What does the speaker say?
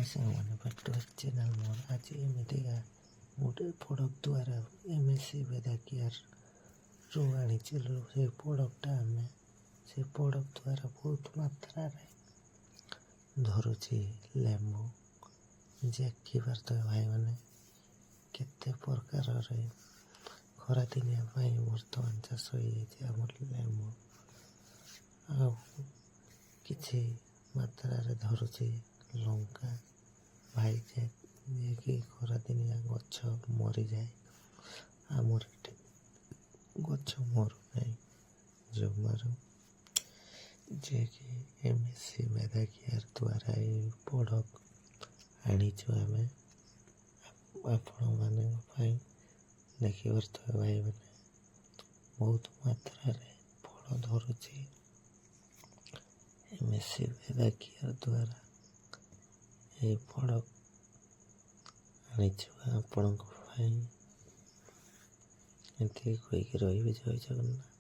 ସାଙ୍ଗମାନେ ପାଟୱାର ଚ୍ୟାନେଲ୍ ମୋର ଆଜି ଏମିତିକା ଗୋଟେ ପ୍ରଡ଼କ୍ଟ ଦ୍ୱାରା MSC ବେଦା କେୟାରରୁ ଆଣିଥିଲୁ। ସେ ପ୍ରଡ଼କ୍ଟଟା ଆମେ ସେ ପ୍ରଡ଼କ୍ଟ ଦ୍ୱାରା ବହୁତ ମାତ୍ରାରେ ଧରୁଛି ଲେମ୍ବୁ। ଦେଖିପାରୁଥିବେ ଭାଇମାନେ କେତେ ପ୍ରକାରରେ ଖରାଦିନିଆ ପାଇଁ ବର୍ତ୍ତମାନ ଚାଷ ହେଇଯାଇଛି ଆମର ଲେମ୍ବୁ। ଆଉ କିଛି ମାତ୍ରାରେ ଧରୁଛି ଲଙ୍କା, ଭାଇଜାକ୍, ଯିଏକି ଖରାଦିନିଆ ଗଛ ମରିଯାଏ। ଆମର ଏଠି ଗଛ ମରୁନାହିଁ ଜମାରୁ, ଯିଏକି MSC ବେଦା କେୟାର ଦ୍ୱାରା ଏଇ ପ୍ରଡ଼କ୍ଟ ଆଣିଛୁ ଆମେ ଆପଣମାନଙ୍କ ପାଇଁ। ଦେଖିପାରୁଥିବେ ଭାଇମାନେ ବହୁତ ମାତ୍ରାରେ ଫଳ ଧରୁଛି MSC ବେଦା କେୟାର ଦ୍ୱାରା ଏହି ପ୍ରଡ଼କ୍ଟ ଆଣିଛୁ ଆପଣଙ୍କ ପାଇଁ। ଏତିକି କହିକି ରହିବି। ଜୟ ଜଗନ୍ନାଥ।